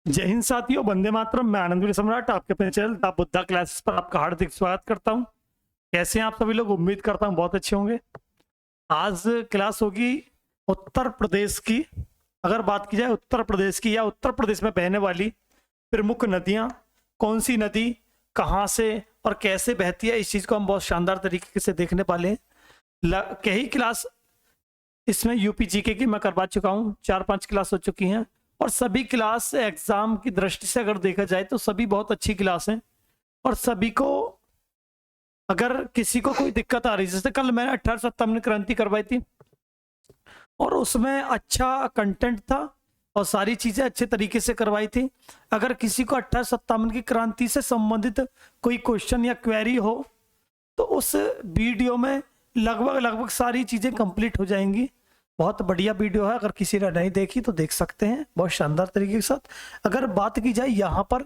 जय हिंद साथियों, वंदे मातरम। मैं आनंदवीर सम्राट आपके अपने चैनल द बुद्धा क्लासेस पर आपका हार्दिक स्वागत करता हूं। कैसे हैं आप सभी लोग? उम्मीद करता हूं बहुत अच्छे होंगे। आज क्लास होगी उत्तर प्रदेश की। अगर बात की जाए उत्तर प्रदेश की या उत्तर प्रदेश में बहने वाली प्रमुख नदियां, कौन सी नदी कहां से और कैसे बहती है, इस चीज को हम बहुत शानदार तरीके से देखने वाले हैं। कई क्लास इसमें यूपी जीके की मैं करवा चुका हूं, 4-5 क्लास हो चुकी हैं और सभी क्लास एग्जाम की दृष्टि से अगर देखा जाए तो सभी बहुत अच्छी क्लास हैं। और सभी को अगर किसी को कोई दिक्कत आ रही है, जैसे कल मैंने 1857 क्रांति करवाई थी और उसमें अच्छा कंटेंट था और सारी चीजें अच्छे तरीके से करवाई थी। अगर किसी को 1857 की क्रांति से संबंधित कोई क्वेश्चन या क्वेरी हो तो उस वीडियो में लगभग सारी चीजें कंप्लीट हो जाएंगी। बहुत बढ़िया वीडियो है, अगर किसी ने नहीं देखी तो देख सकते हैं बहुत शानदार तरीके के साथ। अगर बात की जाए, यहाँ पर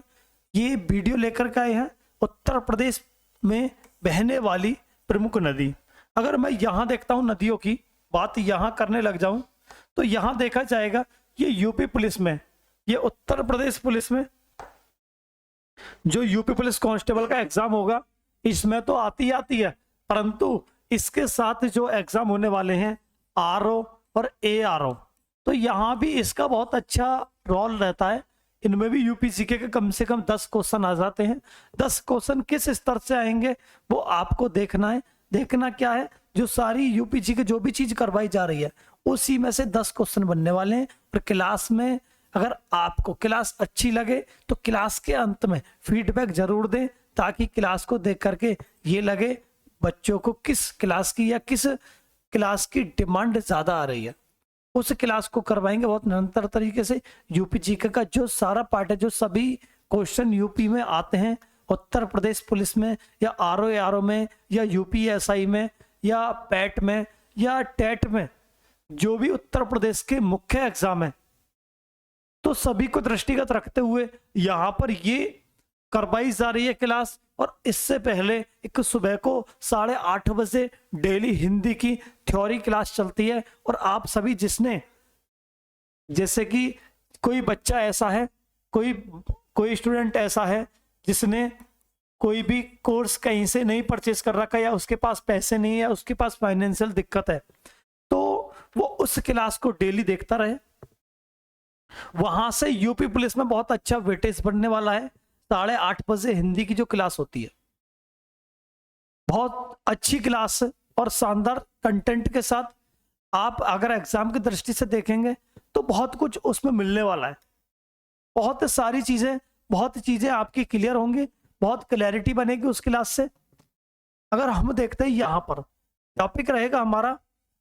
ये वीडियो लेकर के आए हैं उत्तर प्रदेश में बहने वाली प्रमुख नदी। अगर मैं यहाँ देखता हूँ नदियों की बात यहाँ करने लग जाऊं तो यहाँ देखा जाएगा ये यूपी पुलिस में, ये उत्तर प्रदेश पुलिस में जो यूपी पुलिस कांस्टेबल का एग्जाम होगा इसमें तो आती है, परंतु इसके साथ जो एग्जाम होने वाले हैं आरओ और एआरओ, तो यहाँ भी इसका बहुत अच्छा रोल रहता है। इनमें भी यूपी जीके के कम से कम 10 क्वेश्चन आ जाते हैं। 10 क्वेश्चन किस स्तर से आएंगे वो आपको देखना है। देखना क्या है, जो सारी यूपी जीके जो भी चीज करवाई जा रही है उसी में से 10 क्वेश्चन बनने वाले हैं। और क्लास में अगर आपको क्लास अच्छी लगे तो क्लास के अंत में फीडबैक जरूर दें, ताकि क्लास को देख करके ये लगे बच्चों को किस क्लास की या किस क्लास की डिमांड ज्यादा आ रही है, उस क्लास को करवाएंगे बहुत निरंतर तरीके से। यूपी जीके का जो सारा पार्ट है, जो सभी क्वेश्चन यूपी में आते हैं, उत्तर प्रदेश पुलिस में या आरओ में या यूपीएसआई में या पैट में या टेट में, जो भी उत्तर प्रदेश के मुख्य एग्जाम है, तो सभी को दृष्टिगत रखते हुए यहाँ पर ये करवाई जा रही है क्लास। और इससे पहले एक सुबह को 8:30 बजे डेली हिंदी की थ्योरी क्लास चलती है। और आप सभी जिसने, जैसे कि कोई बच्चा ऐसा है, कोई स्टूडेंट ऐसा है जिसने कोई भी कोर्स कहीं से नहीं परचेज कर रखा या उसके पास पैसे नहीं है, उसके पास फाइनेंशियल दिक्कत है, तो वो उस क्लास को डेली देखता रहे। वहां से यूपी पुलिस में बहुत अच्छा वेटेज बनने वाला है। 8:30 बजे हिंदी की जो क्लास होती है, बहुत अच्छी क्लास और शानदार कंटेंट के साथ आप अगर एग्जाम की दृष्टि से देखेंगे तो बहुत कुछ उसमें मिलने वाला है। बहुत चीजें आपकी क्लियर होंगी, बहुत क्लैरिटी बनेगी उस क्लास से। अगर हम देखते हैं, यहाँ पर टॉपिक रहेगा हमारा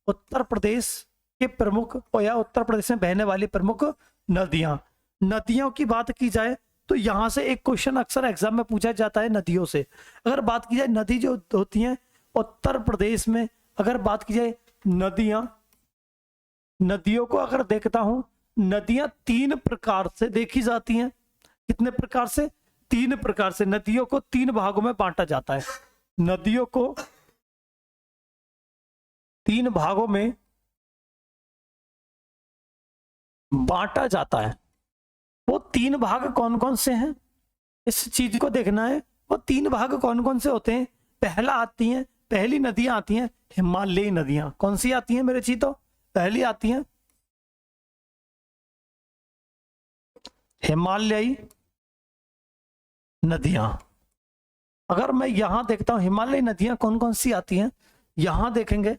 उत्तर प्रदेश के प्रमुख या उत्तर प्रदेश में बहने वाली प्रमुख नदियों की बात की जाए तो यहाँ से एक क्वेश्चन अक्सर एग्जाम में पूछा जाता है नदियों से। अगर बात की जाए नदी जो होती हैं उत्तर प्रदेश में, अगर बात की जाए नदियों को अगर देखता हूं, नदियां 3 प्रकार से देखी जाती हैं। कितने प्रकार से? 3 प्रकार से। नदियों को 3 भागों में बांटा जाता है। नदियों को 3 भागों में बांटा जाता है। वो 3 भाग कौन कौन से हैं, इस चीज को देखना है। वो 3 भाग कौन कौन से होते हैं? पहली नदियां आती हैं हिमालयी नदियां। कौन सी आती हैं मेरे चीतो? पहली आती हैं हिमालयी नदियां। अगर मैं यहां देखता हूं हिमालयी नदियां कौन कौन सी आती हैं, यहां देखेंगे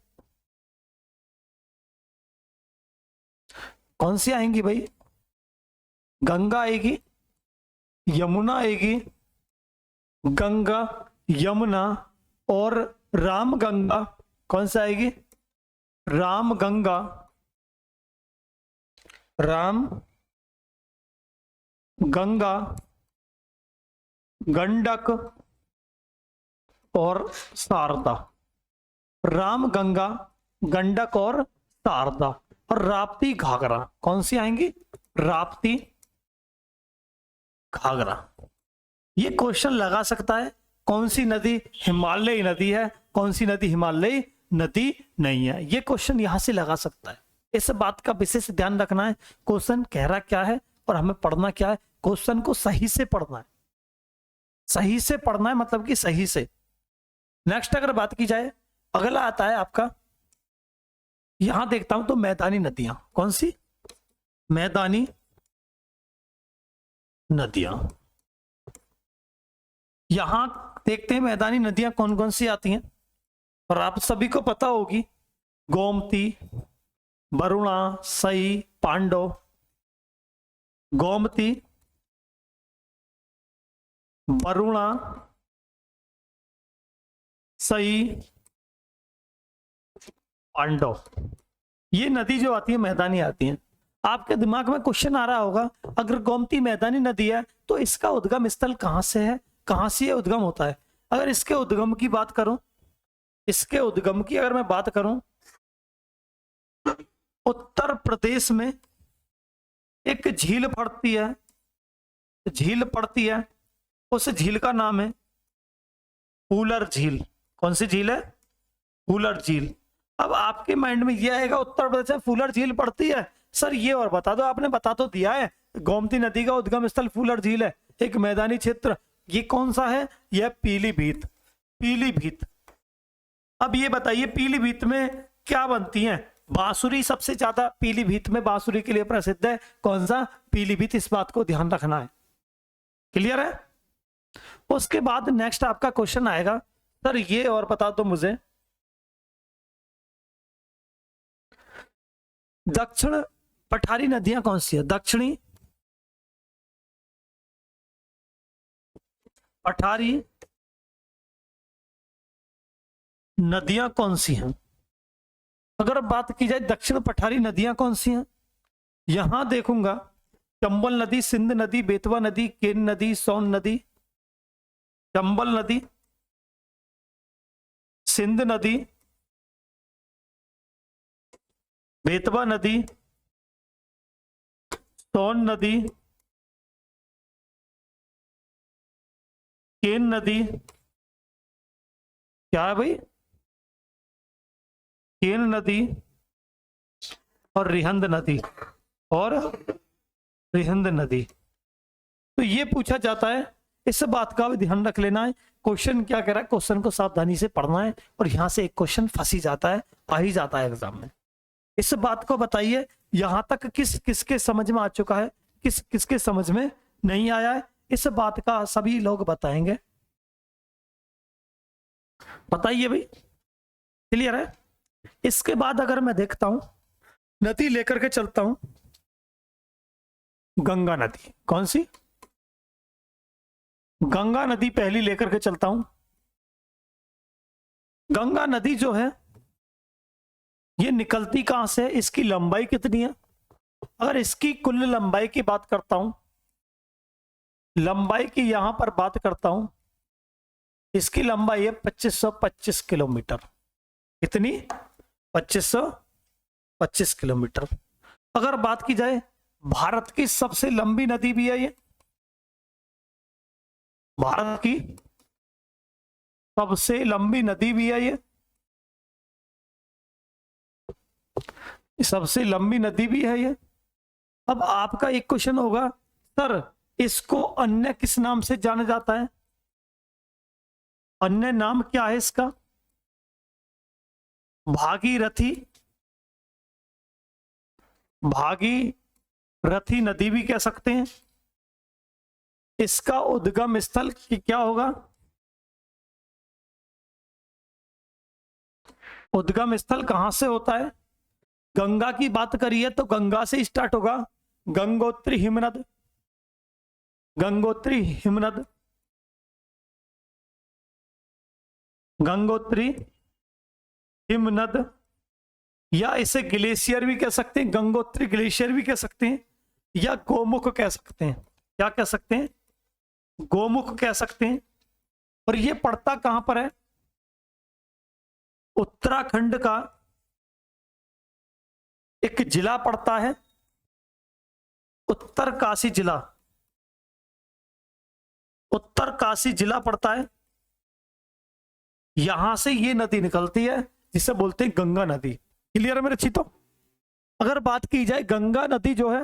कौन सी आएंगी भाई? गंगा आएगी, यमुना आएगी, गंगा, यमुना और रामगंगा। कौन सा आएगी? रामगंगा, गंगा, गंडक और शारदा। रामगंगा, गंडक और शारदा और राप्ती घाघरा। कौन सी आएंगी? राप्ती घाघरा। ये क्वेश्चन लगा सकता है कौन सी नदी हिमालयी नदी है, कौन सी नदी हिमालयी नदी नहीं है। ये क्वेश्चन यहां से लगा सकता है। इस बात का विशेष ध्यान रखना है, क्वेश्चन कह रहा क्या है और हमें पढ़ना क्या है, क्वेश्चन को सही से पढ़ना है, सही से पढ़ना है, मतलब कि सही से। नेक्स्ट अगर बात की जाए, अगला आता है आपका, यहां देखता हूं तो मैदानी नदियां, कौन सी? मैदानी नदियां। यहां देखते हैं मैदानी नदियां कौन कौन सी आती हैं, और आप सभी को पता होगी, गोमती, वरुणा, सई, पांडव। गोमती, वरुणा, सई, पांडव, ये नदी जो आती है मैदानी आती है। आपके दिमाग में क्वेश्चन आ रहा होगा, अगर गोमती मैदानी नदी है तो इसका उद्गम स्थल कहां से है, कहां से ये उद्गम होता है? अगर इसके उद्गम की बात करूं, इसके उद्गम की अगर मैं बात करूं, उत्तर प्रदेश में एक झील पड़ती है, झील पड़ती है, उस झील का नाम है फूलर झील। कौन सी झील है? फूलर झील। अब आपके माइंड में यह आएगा, उत्तर प्रदेश में फूलर झील पड़ती है, सर ये और बता दो। आपने बता तो दिया है, गोमती नदी का उद्गम स्थल फूलर झील है, एक मैदानी क्षेत्र, ये कौन सा है? यह पीलीभीत। पीलीभीत। अब ये बताइए पीलीभीत में क्या बनती है? बांसुरी सबसे ज्यादा पीलीभीत में बांसुरी के लिए प्रसिद्ध है। कौन सा? पीलीभीत। इस बात को ध्यान रखना है। क्लियर है? उसके बाद नेक्स्ट आपका क्वेश्चन आएगा, सर ये और बता दो मुझे, दक्षिण पठारी नदियां कौन सी है? दक्षिणी पठारी नदियां कौन सी हैं? अगर बात की जाए दक्षिण पठारी नदियां कौन सी हैं, यहां देखूंगा चंबल नदी, सिंध नदी, बेतवा नदी, केन नदी, सोन नदी। चंबल नदी, सिंध नदी, बेतवा नदी, सोन नदी, केन नदी। क्या है भाई? केन नदी और रिहंद नदी, और रिहंद नदी। तो ये पूछा जाता है, इस बात का भी ध्यान रख लेना है। क्वेश्चन क्या कह रहा है, क्वेश्चन को सावधानी से पढ़ना है, और यहां से एक क्वेश्चन फंस ही जाता है, आ ही जाता है एग्जाम में। इस बात को बताइए, यहां तक किस किसके समझ में आ चुका है, किस किसके समझ में नहीं आया है, इस बात का सभी लोग बताएंगे। बताइए भाई, क्लियर है? इसके बाद अगर मैं देखता हूं, नदी लेकर के चलता हूं, गंगा नदी। कौन सी? गंगा नदी पहली लेकर के चलता हूं। गंगा नदी जो है ये निकलती कहां से है, इसकी लंबाई कितनी है? अगर इसकी कुल लंबाई की बात करता हूं, लंबाई की यहां पर बात करता हूं, इसकी लंबाई है 2525 किलोमीटर। कितनी? 2525 किलोमीटर। अगर बात की जाए भारत की सबसे लंबी नदी भी है ये, भारत की सबसे लंबी नदी भी है ये, सबसे लंबी नदी भी है ये। अब आपका एक क्वेश्चन होगा, सर इसको अन्य किस नाम से जाना जाता है? अन्य नाम क्या है इसका? भागीरथी, भागीरथी नदी भी कह सकते हैं। इसका उद्गम स्थल क्या होगा? उद्गम स्थल कहां से होता है? गंगा की बात करिए तो गंगा से स्टार्ट होगा, गंगोत्री हिमनद, गंगोत्री हिमनद, गंगोत्री हिमनद, या इसे ग्लेशियर भी कह सकते हैं, गंगोत्री ग्लेशियर भी कह सकते हैं, या गोमुख कह सकते हैं। क्या कह सकते हैं? गोमुख कह सकते हैं। और ये पड़ता कहां पर है? उत्तराखंड का एक जिला पड़ता है, उत्तरकाशी जिला, उत्तरकाशी जिला पड़ता है। यहां से ये नदी निकलती है जिसे बोलते हैं गंगा नदी। क्लियर है मेरे चितो? अगर बात की जाए गंगा नदी जो है,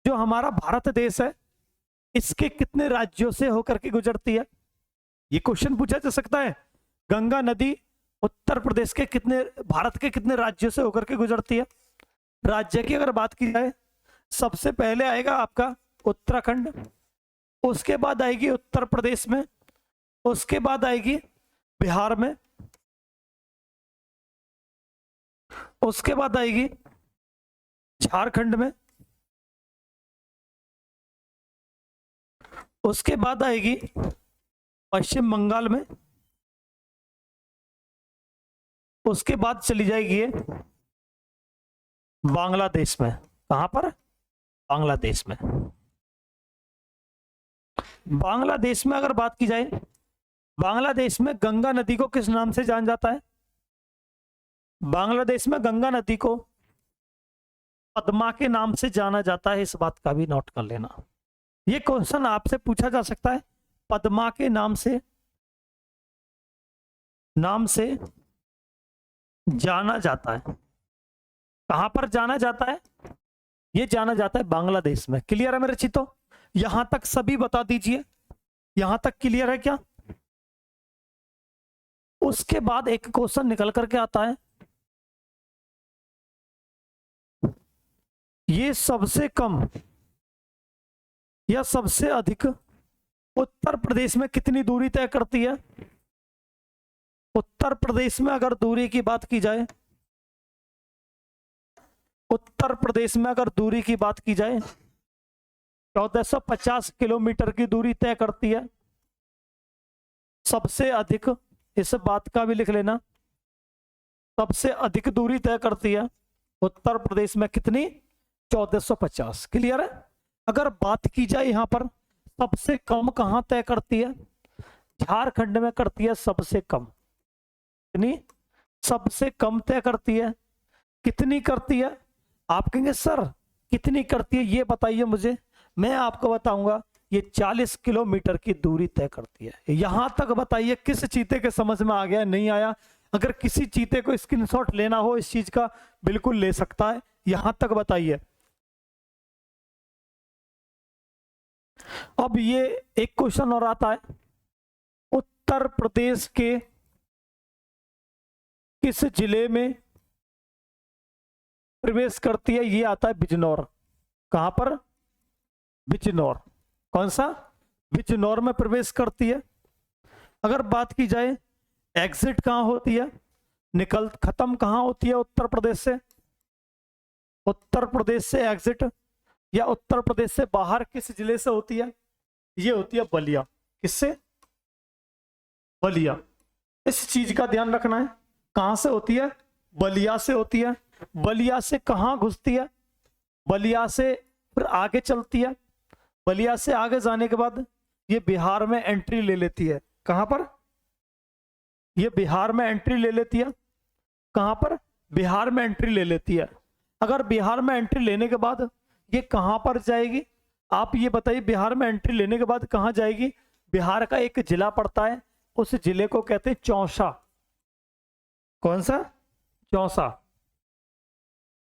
जो हमारा भारत देश है, इसके कितने राज्यों से होकर के गुजरती है? ये क्वेश्चन पूछा जा सकता है। गंगा नदी उत्तर प्रदेश के कितने, भारत के कितने राज्यों से होकर के गुजरती है? राज्य की अगर बात की जाए, सबसे पहले आएगा आपका उत्तराखंड, उसके बाद आएगी उत्तर प्रदेश में, उसके बाद आएगी बिहार में, उसके बाद आएगी झारखंड में, उसके बाद आएगी पश्चिम बंगाल में, उसके बाद चली जाएगी ये बांग्लादेश में। कहां पर? बांग्लादेश में। बांग्लादेश में अगर बात की जाए, बांग्लादेश में गंगा नदी को किस नाम से जाना जाता है? बांग्लादेश में गंगा नदी को पद्मा के नाम से जाना जाता है, इस बात का भी नोट कर लेना। ये क्वेश्चन आपसे पूछा जा सकता है, पद्मा के नाम से जाना जाता है। कहां पर जाना जाता है? ये जाना जाता है बांग्लादेश में। क्लियर है मेरे चित्तों? यहां तक सभी बता दीजिए, यहां तक क्लियर है क्या? उसके बाद एक क्वेश्चन निकल करके आता है, ये सबसे कम या सबसे अधिक उत्तर प्रदेश में कितनी दूरी तय करती है? उत्तर प्रदेश में अगर दूरी की बात की जाए, उत्तर प्रदेश में अगर दूरी की बात की जाए 1450 किलोमीटर की दूरी तय करती है। सबसे अधिक, इस बात का भी लिख लेना, सबसे अधिक दूरी तय करती है उत्तर प्रदेश में कितनी? 1450। क्लियर है? अगर बात की जाए यहां पर सबसे कम कहां तय करती है? झारखंड में करती है सबसे कम। कितनी? सबसे कम तय करती है। कितनी करती है? आप कहेंगे सर कितनी करती है, ये बताइए मुझे। मैं आपको बताऊंगा, ये 40 किलोमीटर की दूरी तय करती है। यहां तक बताइए किस चीते के समझ में आ गया, नहीं आया? अगर किसी चीते को स्क्रीनशॉट लेना हो इस चीज का, बिल्कुल ले सकता है। यहां तक बताइए। अब ये एक क्वेश्चन और आता है, उत्तर प्रदेश के किस जिले में प्रवेश करती है? ये आता है बिजनौर। कहां पर? बिजनौर। कौन सा? बिजनौर में प्रवेश करती है। अगर बात की जाए एग्जिट कहां होती है, निकल खत्म कहां होती है उत्तर प्रदेश से? उत्तर प्रदेश से एग्जिट या उत्तर प्रदेश से बाहर किस जिले से होती है? ये होती है बलिया। किससे? बलिया। इस चीज का ध्यान रखना है। कहां से होती है? बलिया से होती है। बलिया से कहां घुसती है? बलिया से फिर आगे चलती है। बलिया से आगे जाने के बाद ये बिहार में एंट्री ले लेती है। कहां पर? ये बिहार में एंट्री ले लेती है। कहां पर? बिहार में एंट्री ले लेती है। अगर बिहार में एंट्री लेने के बाद ये कहां पर जाएगी? आप ये बताइए, बिहार में एंट्री लेने के बाद कहां जाएगी? बिहार का एक जिला पड़ता है, उस जिले को कहते हैं चौसा। कौन सा? चौसा।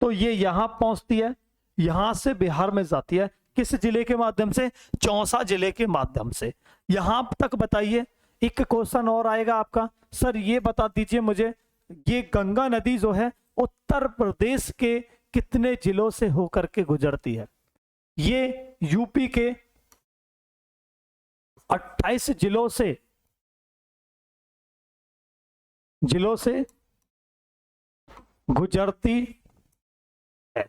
तो ये यहां पहुंचती है, यहां से बिहार में जाती है। किस जिले के माध्यम से? चौसा जिले के माध्यम से। यहां तक बताइए। एक क्वेश्चन और आएगा आपका, सर ये बता दीजिए मुझे, ये गंगा नदी जो है उत्तर प्रदेश के कितने जिलों से होकर के गुजरती है? ये यूपी के 28 जिलों से गुजरती है।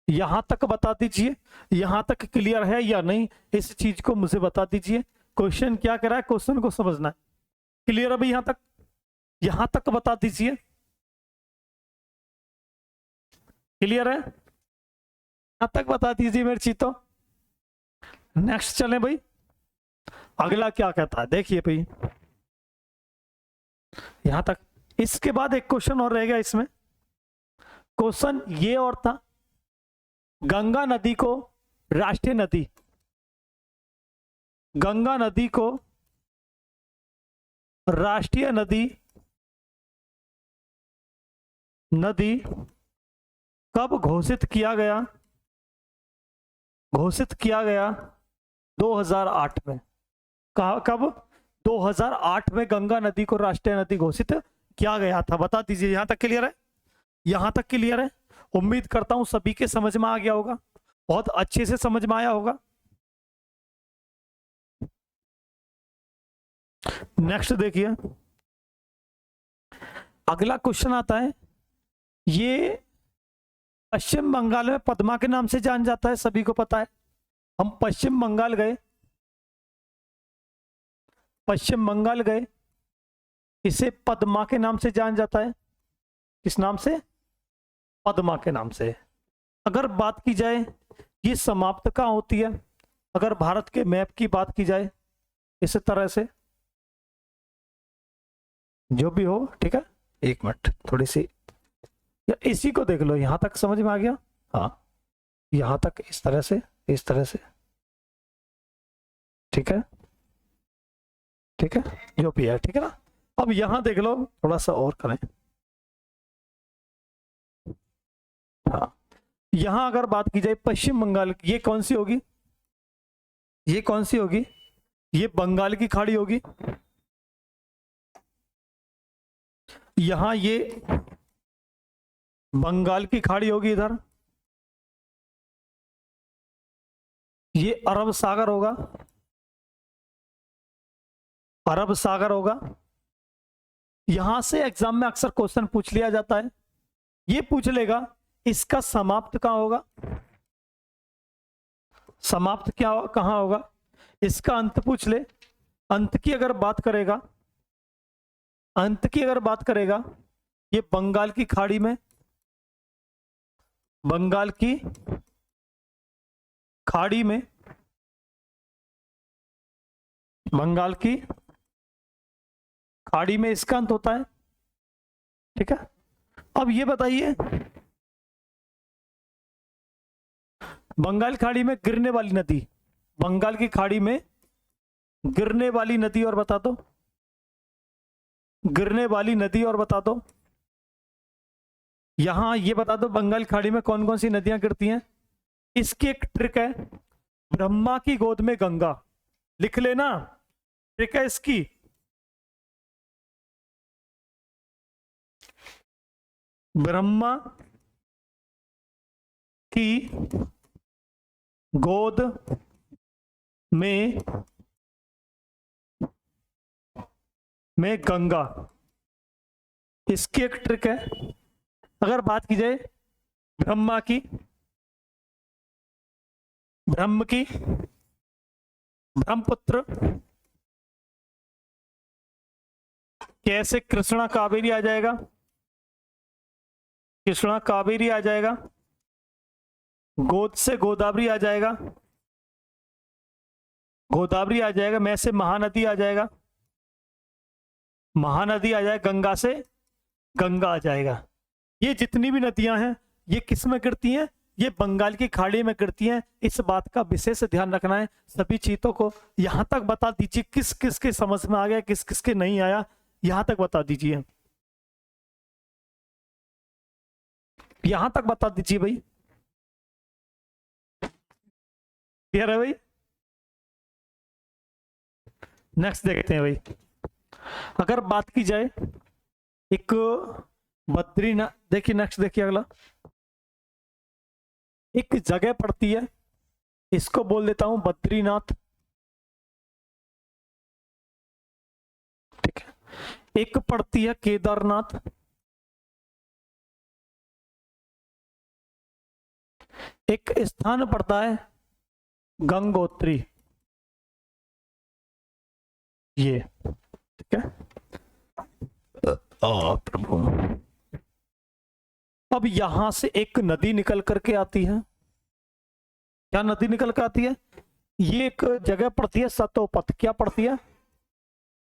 यहां तक बता दीजिए, यहां तक क्लियर है या नहीं, इस चीज को मुझे बता दीजिए। क्वेश्चन क्या कह रहा है, क्वेश्चन को समझना है। क्लियर अभी यहां तक? यहां तक बता दीजिए। क्लियर है? यहां तक बता दीजिए मेरे चीतों। नेक्स्ट चलें भाई, अगला क्या कहता है देखिए भाई। यहां तक। इसके बाद एक क्वेश्चन और रहेगा इसमें। क्वेश्चन ये और था, गंगा नदी को राष्ट्रीय नदी, गंगा नदी को राष्ट्रीय नदी कब घोषित किया गया? 2008 में। कब? 2008 में गंगा नदी को राष्ट्रीय नदी घोषित किया गया था। बता दीजिए, यहां तक क्लियर है? यहां तक क्लियर है? उम्मीद करता हूं सभी के समझ में आ गया होगा, बहुत अच्छे से समझ में आया होगा। नेक्स्ट देखिए, अगला क्वेश्चन आता है, ये पश्चिम बंगाल में पद्मा के नाम से जान जाता है, सभी को पता है। हम पश्चिम बंगाल गए, पश्चिम बंगाल गए, इसे पद्मा के नाम से जान जाता है। किस नाम से? पद्मा के नाम से। अगर बात की जाए ये समाप्त कहाँ होती है, अगर भारत के मैप की बात की जाए इस तरह से, जो भी हो, ठीक है, एक मिनट, थोड़ी सी इसी को देख लो, यहां तक समझ में आ गया? हाँ, यहां तक इस तरह से, इस तरह से, ठीक है, ठीक है, जो भी है, ठीक है ना। अब यहां देख लो, थोड़ा सा और करें। हाँ, यहां अगर बात की जाए पश्चिम बंगाल, ये कौन सी होगी? ये कौन सी होगी? ये बंगाल की खाड़ी होगी। यहां ये बंगाल की खाड़ी होगी, इधर ये अरब सागर होगा, अरब सागर होगा। यहां से एग्जाम में अक्सर क्वेश्चन पूछ लिया जाता है, ये पूछ लेगा इसका समाप्त कहां होगा, समाप्त क्या कहां होगा, इसका अंत पूछ ले। अंत की अगर बात करेगा, अंत की अगर बात करेगा, ये बंगाल की खाड़ी में, बंगाल की खाड़ी में, बंगाल की खाड़ी में इसका अंत होता है, ठीक है। अब ये बताइए, बंगाल खाड़ी में गिरने वाली नदी, बंगाल की खाड़ी में गिरने वाली नदी, और बता दो, गिरने वाली नदी और बता दो। यहां ये बता दो बंगाल खाड़ी में कौन कौन सी नदियां गिरती हैं। इसकी एक ट्रिक है, ब्रह्मा की गोद में गंगा, लिख लेना, ट्रिक है इसकी। ब्रह्मा की गोद में गंगा, इसकी एक ट्रिक है। अगर बात की जाए ब्रह्मा की, ब्रह्म की, ब्रह्मपुत्र, कैसे कृष्णा कावेरी आ जाएगा, कृष्णा कावेरी आ जाएगा, गोद से गोदावरी आ जाएगा, गोदावरी आ जाएगा, मैं से महानदी आ जाएगा, महानदी आ जाएगा, गंगा से गंगा आ जाएगा। ये जितनी भी नदियां हैं ये किस में गिरती हैं? ये बंगाल की खाड़ी में गिरती हैं। इस बात का विशेष ध्यान रखना है। सभी चीजों को यहां तक बता दीजिए, किस किस के समझ में आ गया, किस किस के नहीं आया, यहां तक बता दीजिए, यहां तक बता दीजिए भाई। क्लियर है भाई? नेक्स्ट देखते हैं भाई। अगर बात की जाए एक बद्रीनाथ, देखिए नेक्स्ट देखिए अगला, एक जगह पड़ती है, इसको बोल देता हूं बद्रीनाथ, ठीक है। एक पड़ती है केदारनाथ, एक स्थान पड़ता है गंगोत्री, ये, ठीक है। प्रभु, अब यहां से एक नदी निकल करके आती है, क्या नदी निकल कर आती है? ये एक जगह पड़ती है सतोपथ, क्या पड़ती है?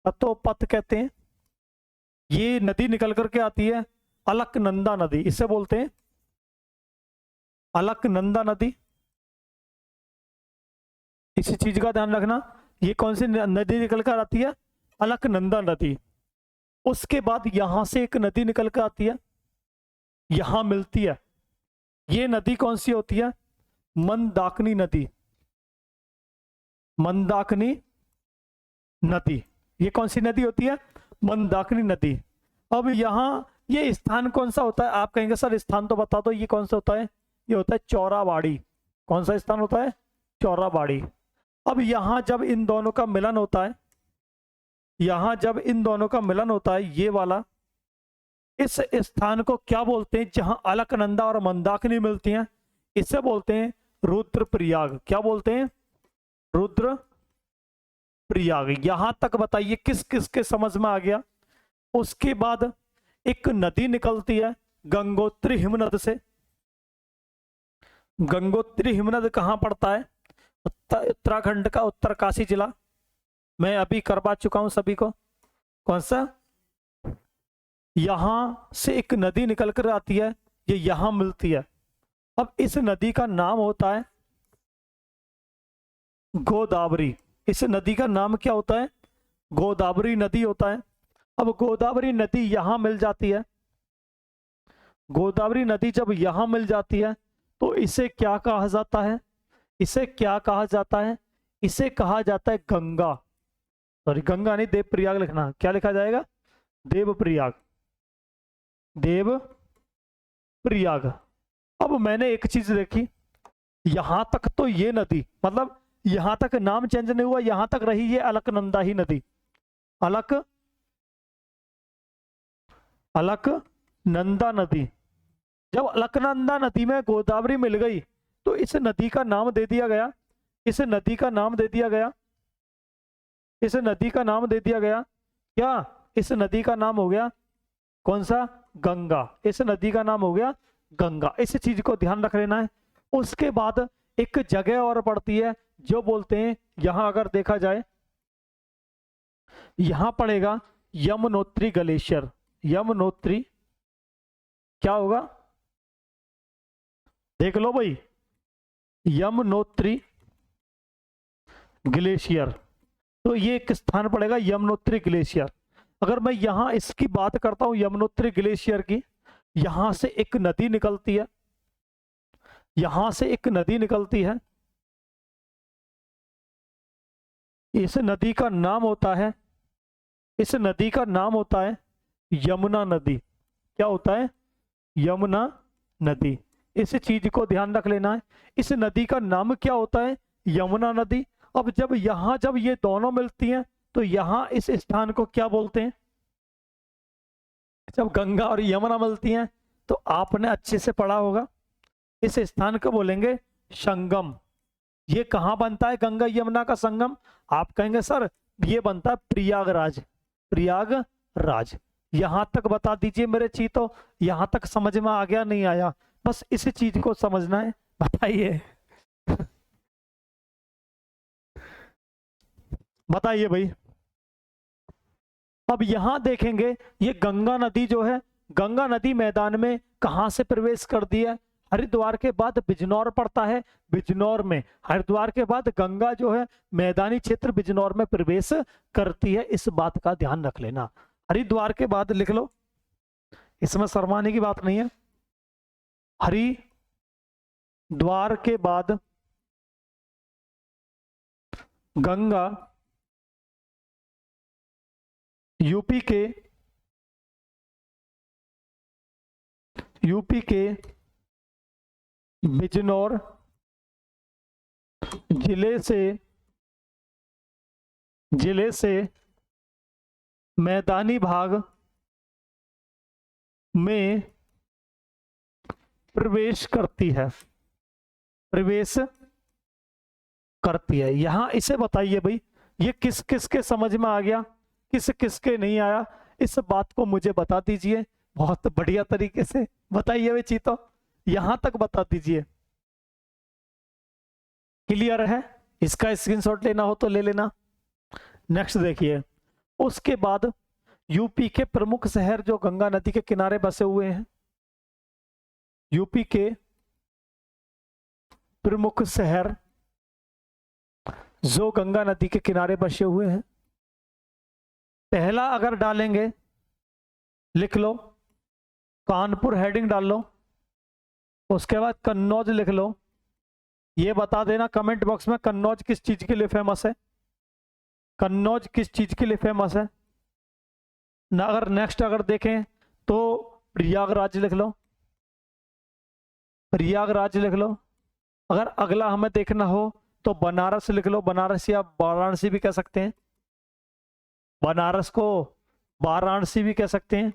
सतोपथ कहते हैं। ये नदी निकल करके आती है अलकनंदा नदी, इसे बोलते हैं अलकनंदा नदी। इसी चीज का ध्यान रखना, ये कौन सी नदी निकल कर आती है? अलकनंदा नदी। उसके बाद यहां से एक नदी निकल कर आती है, यहां मिलती है। ये नदी कौन सी होती है? मंदाकिनी नदी, मंदाकिनी नदी। ये कौन सी नदी होती है? मंदाकिनी नदी। अब यहाँ ये स्थान कौन सा होता है? आप कहेंगे सर स्थान तो बता दो, ये कौन सा होता है? ये होता है चौराबाड़ी। कौन सा स्थान होता है? चौराबाड़ी। अब यहाँ जब इन दोनों का मिलन होता है, यहाँ जब इन दोनों का मिलन होता है, ये वाला, इस स्थान को क्या बोलते हैं? जहां अलकनंदा और मंदाकिनी मिलती हैं, इसे बोलते हैं रुद्रप्रयाग। क्या बोलते हैं? रुद्रप्रयाग। यहां तक बताइए किस किस के समझ में आ गया? उसके बाद एक नदी निकलती है गंगोत्री हिमनद से। गंगोत्री हिमनद कहाँ पड़ता है? उत्तराखंड का उत्तरकाशी जिला। मैं अभी करवा चुका हूं सभी को। कौन सा? यहां से एक नदी निकल कर आती है, ये यहां मिलती है। अब इस नदी का नाम होता है गोदावरी। इस नदी का नाम क्या होता है? गोदावरी नदी होता है। अब गोदावरी नदी यहां मिल जाती है। गोदावरी नदी जब यहां मिल जाती है तो इसे क्या कहा जाता है? इसे क्या कहा जाता है? इसे कहा जाता है गंगा। सॉरी, गंगा नहीं, देवप्रयाग लिखना। क्या लिखा जाएगा? देवप्रयाग। देवप्रयाग। अब मैंने एक चीज देखी, यहां तक तो ये नदी, मतलब यहां तक नाम चेंज नहीं हुआ, यहां तक रही ये अलकनंदा ही नदी। अलकनंदा नदी। जब अलकनंदा नदी में गोदावरी मिल गई तो इस नदी का नाम दे दिया गया, इस नदी का नाम दे दिया गया, इस नदी का नाम दे दिया गया क्या? इस नदी का नाम हो गया कौन सा? गंगा। इस नदी का नाम हो गया गंगा। इस चीज को ध्यान रख लेना है। उसके बाद एक जगह और पड़ती है जो बोलते हैं, यहां अगर देखा जाए, यहां पड़ेगा यमुनोत्री ग्लेशियर। यमुनोत्री क्या होगा? देख लो भाई, यमुनोत्री ग्लेशियर। तो ये एक स्थान पड़ेगा यमुनोत्री ग्लेशियर। अगर मैं यहां इसकी बात करता हूं यमुनोत्री ग्लेशियर की, यहां से एक नदी निकलती है, यहां से एक नदी निकलती है। इस नदी का नाम होता है, इस नदी का नाम होता है यमुना नदी। क्या होता है? यमुना नदी। इस चीज को ध्यान रख लेना है। इस नदी का नाम क्या होता है? यमुना नदी। अब जब ये दोनों मिलती हैं तो यहां इस स्थान को क्या बोलते हैं? जब गंगा और यमुना मिलती हैं तो आपने अच्छे से पढ़ा होगा, इस स्थान को बोलेंगे संगम। ये कहां बनता है गंगा यमुना का संगम? आप कहेंगे सर ये बनता है प्रयागराज। प्रयागराज। यहां तक बता दीजिए मेरे चीतो, यहां तक समझ में आ गया? नहीं आया? बस इस चीज को समझना है। बताइए बताइए भाई। अब यहां देखेंगे ये गंगा नदी जो है, गंगा नदी मैदान में कहां से प्रवेश कर दी है? हरिद्वार के बाद बिजनौर पड़ता है। बिजनौर में, हरिद्वार के बाद गंगा जो है मैदानी क्षेत्र बिजनौर में प्रवेश करती है। इस बात का ध्यान रख लेना। हरिद्वार के बाद लिख लो, इसमें शर्माने की बात नहीं है। हरिद्वार के बाद गंगा यूपी के बिजनौर जिले से मैदानी भाग में प्रवेश करती है। यहां इसे बताइए भाई, ये किस किस के समझ में आ गया, किस किस के नहीं आया? इस बात को मुझे बता दीजिए बहुत बढ़िया तरीके से। बताइए भाई चीतो, यहां तक बता दीजिए। क्लियर है? इसका स्क्रीनशॉट लेना हो तो ले लेना। नेक्स्ट देखिए, उसके बाद यूपी के प्रमुख शहर जो गंगा नदी के किनारे बसे हुए हैं, यूपी के प्रमुख शहर जो गंगा नदी के किनारे बसे हुए हैं, पहला अगर डालेंगे, लिख लो कानपुर, हेडिंग डाल लो। उसके बाद कन्नौज लिख लो, ये बता देना कमेंट बॉक्स में, कन्नौज किस चीज के लिए फेमस है, कन्नौज किस चीज के लिए फेमस है ना। अगर नेक्स्ट अगर देखें तो प्रयागराज लिख लो, प्रयागराज लिख लो। अगर अगला हमें देखना हो तो बनारस लिख लो, बनारस या वाराणसी भी कह सकते हैं, बनारस को वाराणसी भी कह सकते हैं।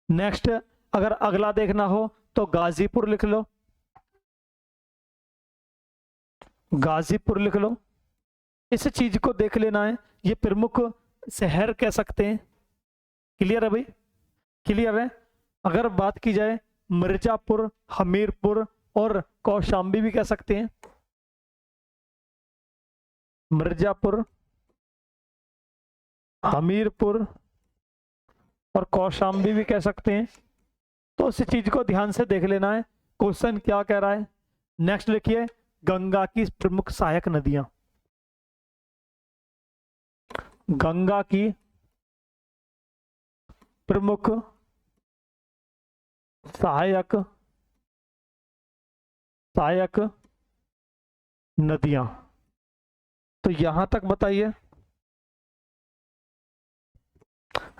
नेक्स्ट अगर अगला देखना हो तो गाजीपुर लिख लो, गाजीपुर लिख लो। इस चीज को देख लेना है, ये प्रमुख शहर कह सकते हैं। क्लियर है भाई, क्लियर है। अगर बात की जाए मिर्जापुर, हमीरपुर और कौशाम्बी भी कह सकते हैं, मिर्जापुर, हमीरपुर और कौशाम्बी भी कह सकते हैं। तो इस चीज को ध्यान से देख लेना है, क्वेश्चन क्या कह रहा है। नेक्स्ट लिखिए, गंगा की प्रमुख सहायक नदियां, गंगा की प्रमुख सहायक सहायक नदियां। तो यहां तक बताइए,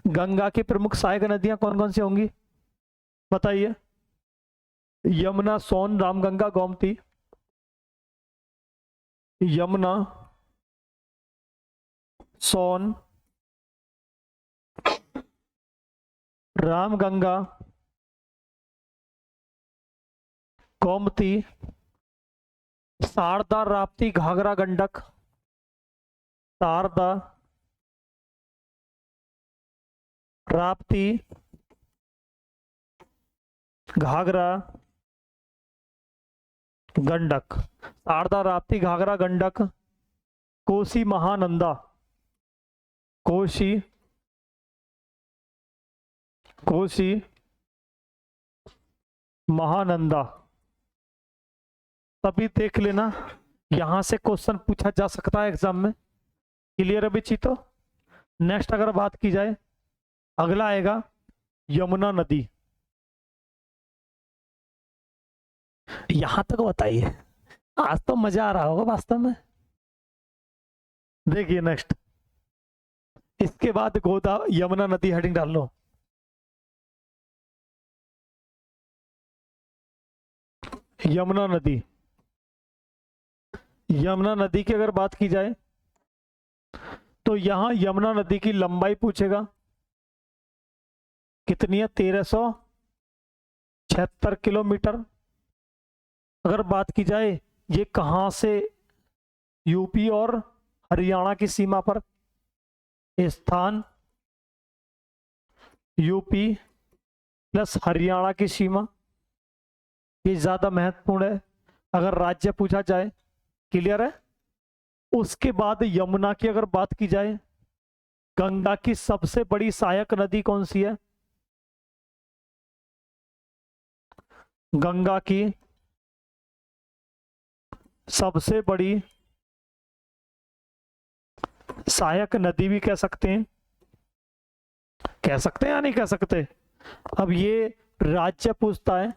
गंगा की प्रमुख सहायक नदियां कौन कौन सी होंगी बताइए। यमुना, सोन, रामगंगा, गोमती। यमुना, सोन, रामगंगा, गोमती, शारदा, राप्ती, घाघरा, गंडक। शारदा, राप्ती, घाघरा, गंडक। शारदा, राप्ती, घाघरा, गंडक। कोसी, महानंदा, कोसी, कोसी, महानंदा। तभी देख लेना, यहां से क्वेश्चन पूछा जा सकता है एग्जाम में। क्लियर है बच्ची। तो नेक्स्ट अगर बात की जाए, अगला आएगा यमुना नदी। यहां तक बताइए, आज तो मजा आ रहा होगा वास्तव में। देखिए नेक्स्ट, इसके बाद यमुना नदी हेडिंग डाल लो। यमुना नदी, यमुना नदी की अगर बात की जाए तो यहां यमुना नदी की लंबाई पूछेगा, कितनी है, 1376 किलोमीटर। अगर बात की जाए ये कहां से, यूपी और हरियाणा की सीमा पर, स्थान यूपी प्लस हरियाणा की सीमा, ये ज्यादा महत्वपूर्ण है अगर राज्य पूछा जाए। क्लियर है। उसके बाद यमुना की अगर बात की जाए, गंगा की सबसे बड़ी सहायक नदी कौन सी है, गंगा की सबसे बड़ी सहायक नदी भी कह सकते हैं, कह सकते हैं या नहीं कह सकते। अब ये राज्य पूछता है,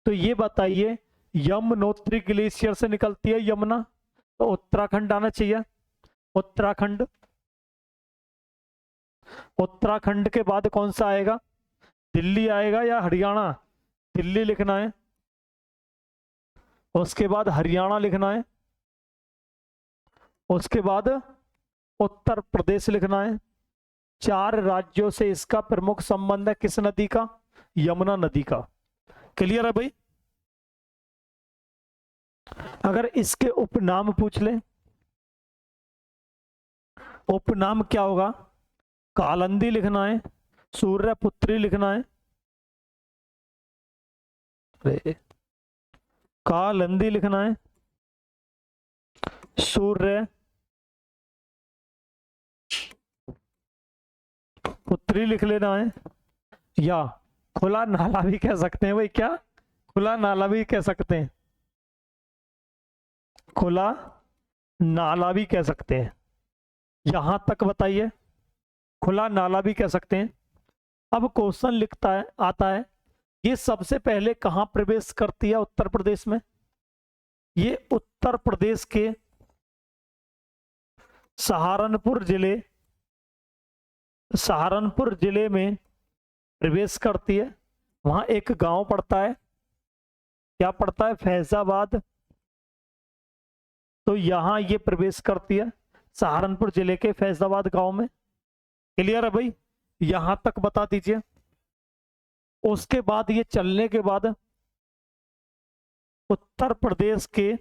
तो ये बताइए, यमुनोत्री ग्लेशियर से निकलती है यमुना, तो उत्तराखंड आना चाहिए। उत्तराखंड, उत्तराखंड के बाद कौन सा आएगा, दिल्ली आएगा या हरियाणा, दिल्ली लिखना है। उसके बाद हरियाणा लिखना है, उसके बाद उत्तर प्रदेश लिखना है। 4 राज्यों से इसका प्रमुख संबंध है, किस नदी का, यमुना नदी का। क्लियर है भाई। अगर इसके उपनाम पूछ ले, उपनाम क्या होगा, कालंदी लिखना है, सूर्यपुत्री लिखना है, कालंदी लिखना है, सूर्य पुत्री लिख लेना है, या खुला नाला भी कह सकते हैं भाई। क्या, खुला नाला भी कह सकते हैं, खुला नाला भी कह सकते हैं। यहां तक बताइए, खुला नाला भी कह सकते हैं। अब क्वेश्चन लिखता है, आता है ये सबसे पहले कहां प्रवेश करती है उत्तर प्रदेश में? ये उत्तर प्रदेश के सहारनपुर जिले में प्रवेश करती है। वहां एक गांव पड़ता है, क्या पड़ता है? फैजाबाद। तो यहां ये प्रवेश करती है सहारनपुर जिले के फैजाबाद गांव में। क्लियर है भाई? यहां तक बता दीजिए। उसके बाद ये चलने के बाद उत्तर प्रदेश के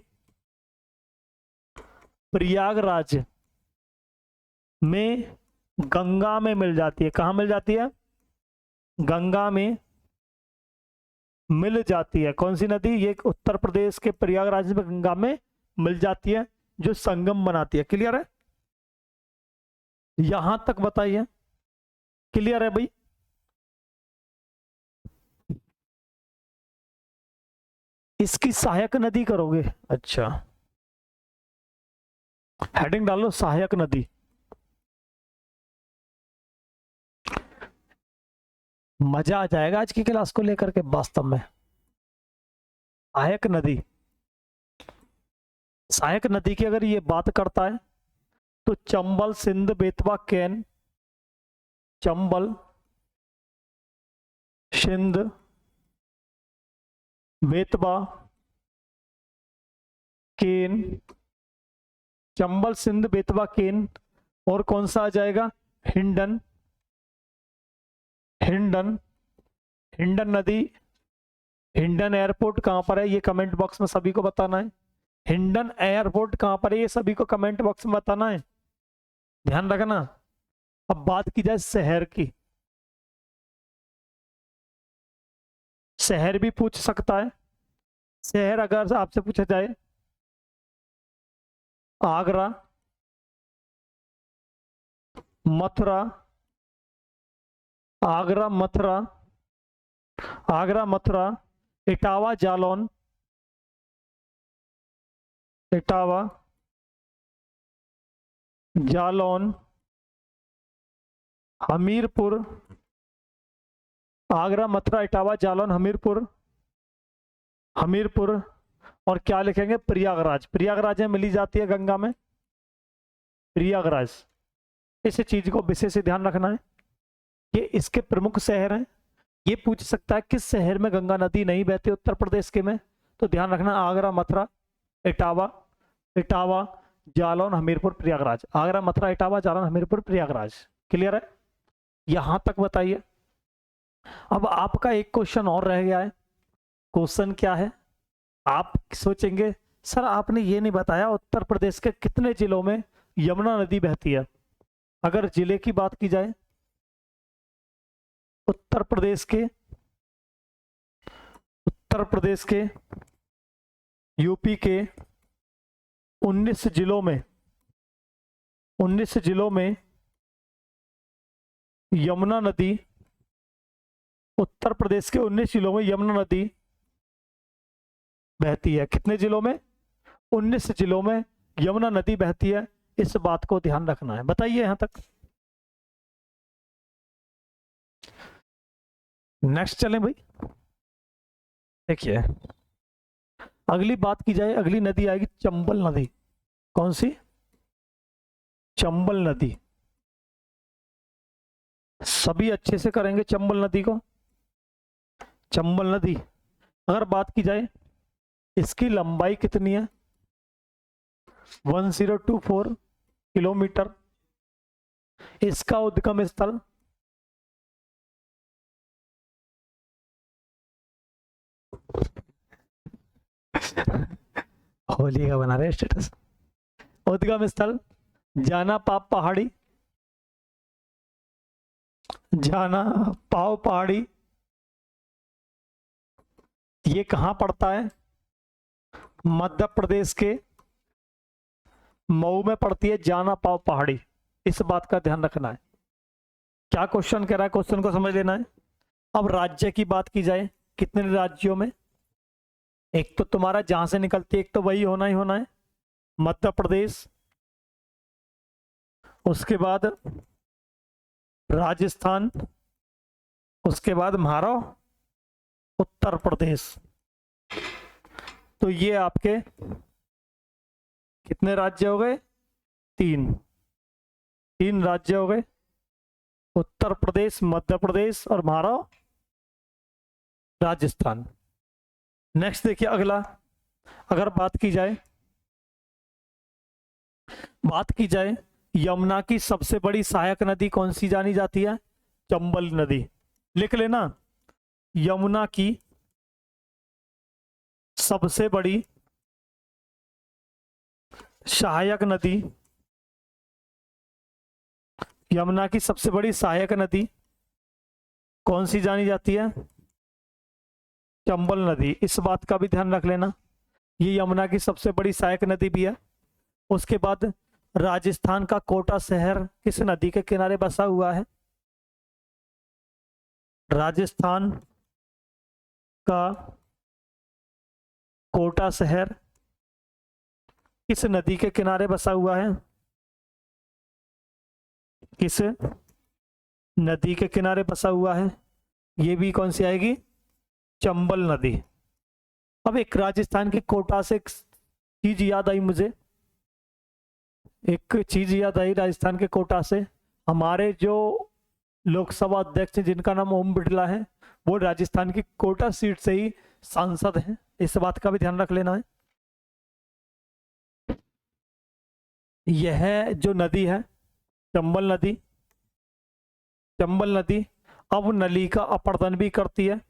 प्रयागराज में गंगा में मिल जाती है। कहां मिल जाती है? गंगा में मिल जाती है। कौन सी नदी? ये उत्तर प्रदेश के प्रयागराज में गंगा में मिल जाती है, जो संगम बनाती है। क्लियर है? यहां तक बताइए। क्लियर है भाई? इसकी सहायक नदी करोगे? अच्छा, हेडिंग डालो सहायक नदी। मजा आ जाएगा आज की क्लास को लेकर के वास्तव में। सहायक नदी, सहायक नदी की अगर ये बात करता है तो चंबल, सिंध, बेतवा, केन, चंबल, सिंध, बेतवा, केन, चंबल, सिंध, बेतवा, केन, और कौन सा आ जाएगा? हिंडन। हिंडन, हिंडन नदी। हिंडन एयरपोर्ट कहां पर है? ये कमेंट बॉक्स में सभी को बताना है। हिंडन एयरपोर्ट कहां पर है? ये सभी को कमेंट बॉक्स में बताना है, ध्यान रखना। अब बात की जाए शहर की। शहर भी पूछ सकता है। शहर अगर आपसे पूछा जाए आगरा, मथुरा, आगरा, मथुरा, आगरा, मथुरा, इटावा, जालौन, इटावा, जालौन, हमीरपुर, आगरा, मथुरा, इटावा, जालौन, हमीरपुर, हमीरपुर, और क्या लिखेंगे? प्रयागराज। प्रयागराज में मिली जाती है गंगा में, प्रयागराज। इस चीज को विशेष ध्यान रखना है, ये इसके प्रमुख शहर हैं। ये पूछ सकता है किस शहर में गंगा नदी नहीं बहती उत्तर प्रदेश के में, तो ध्यान रखना आगरा, मथुरा, इटावा, इटावा, जालौन, हमीरपुर, प्रयागराज। आगरा, मथुरा, इटावा, जालौन, हमीरपुर, प्रयागराज। क्लियर है? यहां तक बताइए। अब आपका एक क्वेश्चन और रह गया है। क्वेश्चन क्या है? आप सोचेंगे सर आपने ये नहीं बताया उत्तर प्रदेश के कितने जिलों में यमुना नदी बहती है। अगर जिले की बात की जाए, उत्तर प्रदेश के यूपी के 19 जिलों में यमुना नदी, उत्तर प्रदेश के 19 जिलों में यमुना नदी बहती है। कितने जिलों में? 19 जिलों में यमुना नदी बहती है। इस बात को ध्यान रखना है। बताइए यहां तक। नेक्स्ट चलें भाई। देखिए अगली बात की जाए, अगली नदी आएगी चंबल नदी। कौन सी? चंबल नदी। सभी अच्छे से करेंगे चंबल नदी को। चंबल नदी अगर बात की जाए, इसकी लंबाई कितनी है? 1024 किलोमीटर। इसका उद्गम स्थल होली का बना रहे स्टेटस। उद्गम स्थल जाना पाप पहाड़ी, जाना पाव पहाड़ी। ये कहां पड़ता है? मध्य प्रदेश के मऊ में पड़ती है जाना पाव पहाड़ी। इस बात का ध्यान रखना है। क्या क्वेश्चन कह रहा है, क्वेश्चन को समझ लेना है। अब राज्य की बात की जाए, कितने राज्यों में? एक तो तुम्हारा जहां से निकलती है, एक तो वही होना ही होना है, मध्य प्रदेश। उसके बाद राजस्थान, उसके बाद महाराष्ट्र, उत्तर प्रदेश। तो ये आपके कितने राज्य हो गए? तीन। तीन राज्य हो गए, उत्तर प्रदेश, मध्य प्रदेश और हमारा राजस्थान। नेक्स्ट देखिए अगला, अगर बात की जाए यमुना की सबसे बड़ी सहायक नदी कौन सी जानी जाती है? चंबल नदी। लिख लेना, यमुना की सबसे बड़ी सहायक नदी, यमुना की सबसे बड़ी सहायक नदी कौन सी जानी जाती है? चंबल नदी। इस बात का भी ध्यान रख लेना, ये यमुना की सबसे बड़ी सहायक नदी भी है। उसके बाद राजस्थान का कोटा शहर किस नदी के किनारे बसा हुआ है? राजस्थान का कोटा शहर किस नदी के किनारे बसा हुआ है? किस नदी के किनारे बसा हुआ है? ये भी कौन सी आएगी? चंबल नदी। अब एक राजस्थान के कोटा से एक चीज याद आई मुझे, एक चीज याद आई राजस्थान के कोटा से। हमारे जो लोकसभा अध्यक्ष जिनका नाम ओम बिरला है, वो राजस्थान की कोटा सीट से ही सांसद हैं। इस बात का भी ध्यान रख लेना है। यह जो नदी है चंबल नदी, चंबल नदी अब नली का अपर्दन भी करती है,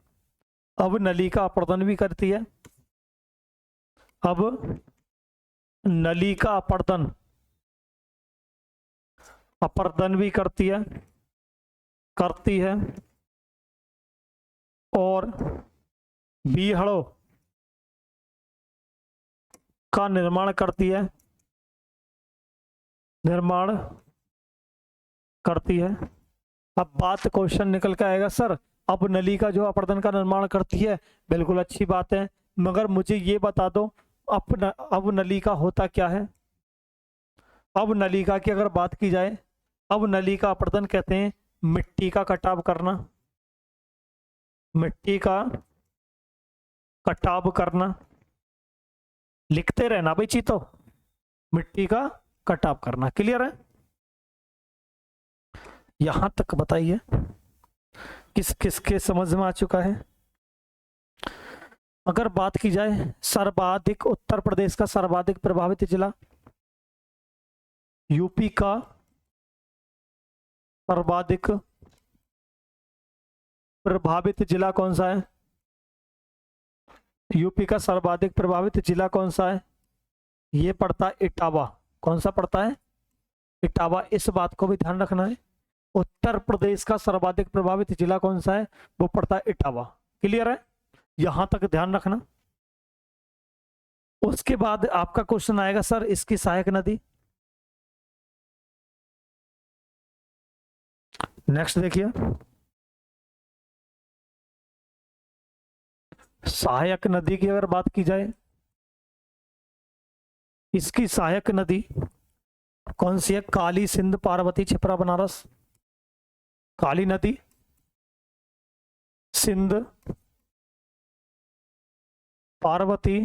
अब नली का अपर्दन भी करती है, अब नली का अपर्दन भी करती है और बीहड़ों का निर्माण करती है, अब बात क्वेश्चन निकल के आएगा, सर अब नली का जो अपर्दन का निर्माण करती है, बिल्कुल अच्छी बात है, मगर मुझे ये बता दो अब नली का होता क्या है? अब नली का की अगर बात की जाए, अब नली का अपर्दन कहते हैं मिट्टी का कटाव करना, मिट्टी का कटाव करना। लिखते रहना भाई चीतो, मिट्टी का कटाव करना। क्लियर है? यहां तक बताइए किस किस के समझ में आ चुका है? अगर बात की जाए सर्वाधिक, उत्तर प्रदेश का सर्वाधिक प्रभावित जिला, यूपी का सर्वाधिक प्रभावित जिला कौन सा है? यूपी का सर्वाधिक प्रभावित जिला कौन सा है? ये पड़ता है इटावा। कौन सा पड़ता है? इटावा। इस बात को भी ध्यान रखना है, उत्तर प्रदेश का सर्वाधिक प्रभावित जिला कौन सा है? वो पड़ता है इटावा। क्लियर है? यहां तक ध्यान रखना। उसके बाद आपका क्वेश्चन आएगा, सर इसकी सहायक नदी। नेक्स्ट देखिए, सहायक नदी की अगर बात की जाए, इसकी सहायक नदी कौन सी है? काली, सिंध, पार्वती, छिपरा, बनारस। काली नदी, सिंध, पार्वती,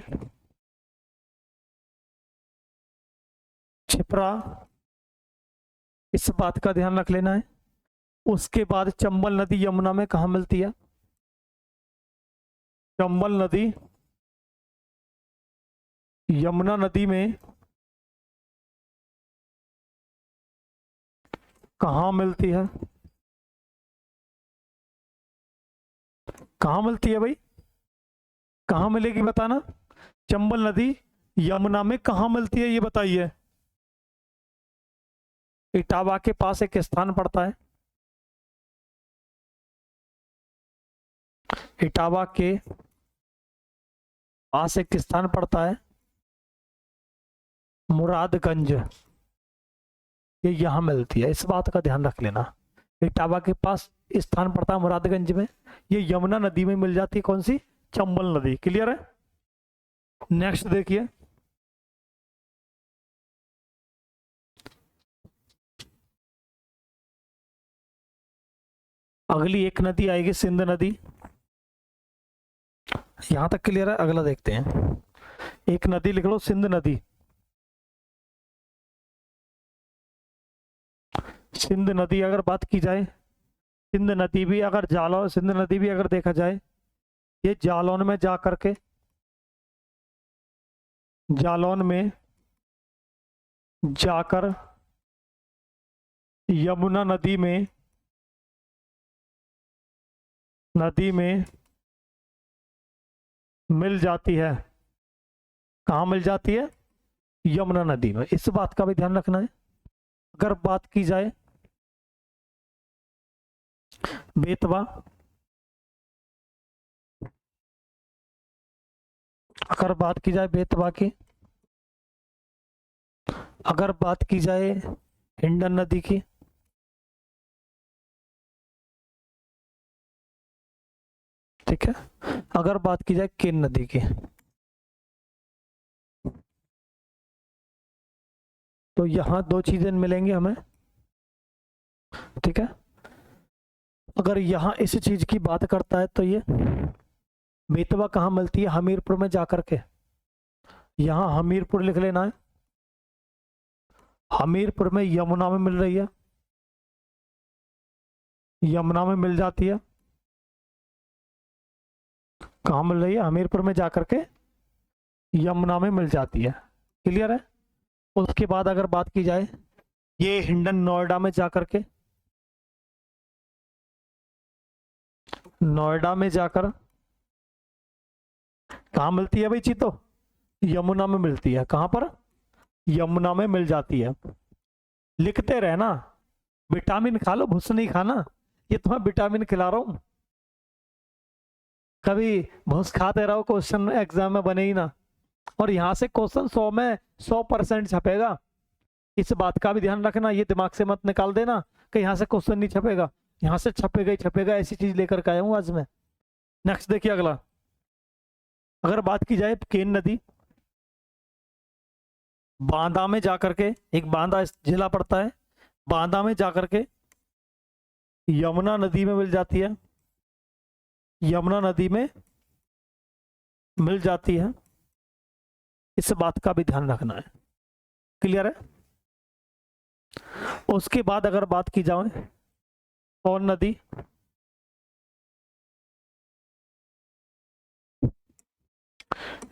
छिपरा। इस बात का ध्यान रख लेना है। उसके बाद चंबल नदी यमुना में कहा मिलती है? चंबल नदी यमुना नदी में कहाँ मिलती है? कहाँ मिलती है भाई? कहाँ मिलेगी बताना। चंबल नदी यमुना में कहाँ मिलती है ये बताइए। इटावा के पास एक स्थान पड़ता है, इटावा के पास एक स्थान पड़ता है मुरादगंज, ये यहां मिलती है। इस बात का ध्यान रख लेना, इटावा के पास स्थान पड़ता है मुरादगंज में, ये यमुना नदी में मिल जाती है। कौन सी? चंबल नदी। क्लियर है? नेक्स्ट देखिए, अगली एक नदी आएगी सिंध नदी। यहां तक क्लियर है? अगला देखते हैं। एक नदी लिख लो, सिंध नदी। सिंध नदी अगर बात की जाए, सिंध नदी भी अगर सिंध नदी भी अगर देखा जाए, ये जालौन में जा करके, जालौन में जाकर यमुना नदी में मिल जाती है। कहाँ मिल जाती है? यमुना नदी में। इस बात का भी ध्यान रखना है। अगर बात की जाए बेतवा, अगर बात की जाए बेतवा की, अगर बात की जाए हिंडन नदी की, ठीक है, अगर बात की जाए केन नदी की, तो यहां दो चीजें मिलेंगी हमें, ठीक है। अगर यहां इस चीज की बात करता है तो ये बेतवा कहाँ मिलती है? हमीरपुर में जाकर के। यहां हमीरपुर लिख लेना है। हमीरपुर में यमुना में मिल रही है, यमुना में मिल जाती है। कहाँ मिल रही है? हमीरपुर में जाकर के यमुना में मिल जाती है। क्लियर है? उसके बाद अगर बात की जाए, ये हिंडन नोएडा में जाकर के, नोएडा में जाकर कहाँ मिलती है भाई चीतो? यमुना में मिलती है। कहाँ पर? यमुना में मिल जाती है। लिखते रहना, विटामिन खा लो, भूस नहीं खाना। ये तुम्हें विटामिन खिला रहा हूं। कभी भूस खाते रहो, क्वेश्चन एग्जाम में बने ही ना। और यहाँ से क्वेश्चन 100 में 100% छपेगा। इस बात का भी ध्यान रखना, ये दिमाग से मत निकाल देना कि यहाँ से क्वेश्चन नहीं छपेगा। यहाँ से छपेगा ही छपेगा। ऐसी चीज लेकर के आया हूँ आज मैं। नेक्स्ट देखिए अगला। अगर बात की जाए केन नदी, बांदा में जाकर के, एक बांदा जिला पड़ता है, बांदा में जाकर के यमुना नदी में मिल जाती है। यमुना नदी में मिल जाती है। इस बात का भी ध्यान रखना है। क्लियर है? उसके बाद अगर बात की जाए सोन नदी,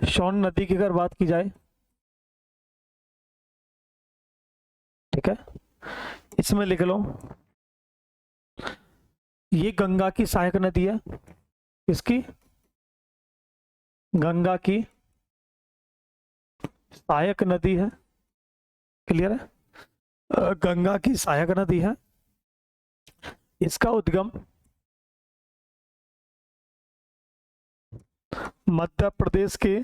सोन नदी की अगर बात की जाए, ठीक है, इसमें लिख लो, ये गंगा की सहायक नदी है। किसकी? गंगा की सहायक नदी है। क्लियर है? गंगा की सहायक नदी है। इसका उद्गम मध्य प्रदेश के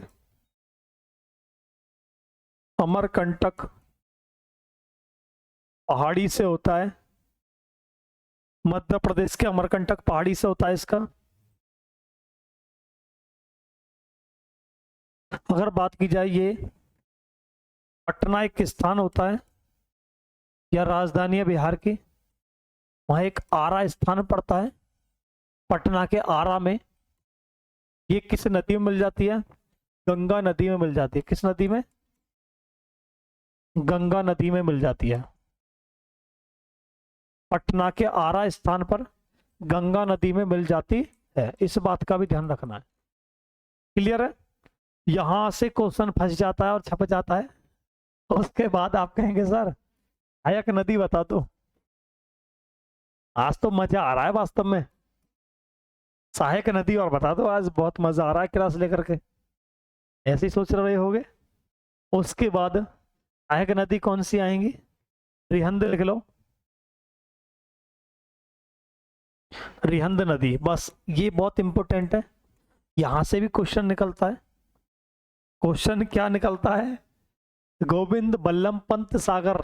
अमरकंटक पहाड़ी से होता है। मध्य प्रदेश के अमरकंटक पहाड़ी से होता है इसका। अगर बात की जाए, ये पटना एक स्थान होता है या राजधानी है बिहार की, वहां एक आरा स्थान पड़ता है। पटना के आरा में ये किस नदी में मिल जाती है? गंगा नदी में मिल जाती है। किस नदी में? गंगा नदी में मिल जाती है। पटना के आरा स्थान पर गंगा नदी में मिल जाती है। इस बात का भी ध्यान रखना है। क्लियर है? यहां से क्वेश्चन फंस जाता है और छप जाता है। उसके बाद आप कहेंगे सर सहायक नदी बता दो। आज तो मजा आ रहा है वास्तव में। सहायक नदी और बता दो, आज बहुत मजा आ रहा है क्लास लेकर के। ऐसे ही सोच रहे होगे। उसके बाद सहायक नदी कौन सी आएंगी? रिहंद लिख लो, रिहंद नदी। बस ये बहुत इंपॉर्टेंट है। यहां से भी क्वेश्चन निकलता है। क्वेश्चन क्या निकलता है? गोविंद बल्लभ पंत सागर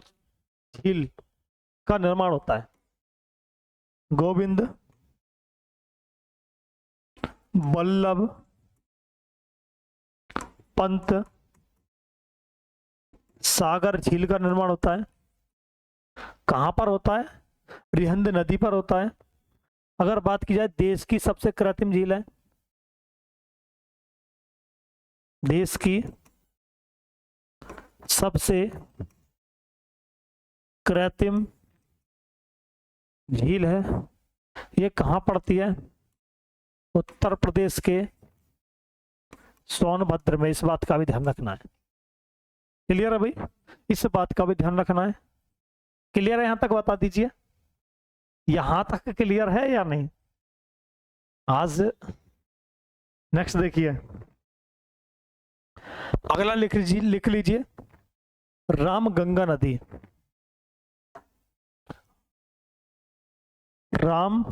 झील का निर्माण होता है। गोविंद बल्लभ पंत सागर झील का निर्माण होता है। कहां पर होता है? रिहंद नदी पर होता है। अगर बात की जाए देश की सबसे कृत्रिम झील है, देश की सबसे कृत्रिम झील है। ये कहाँ पड़ती है? उत्तर प्रदेश के सोनभद्र में। इस बात का भी ध्यान रखना है। क्लियर है भाई? इस बात का भी ध्यान रखना है। क्लियर है? यहां तक बता दीजिए, यहां तक क्लियर है या नहीं? आज नेक्स्ट देखिए, अगला लिख लीजिए रामगंगा नदी। राम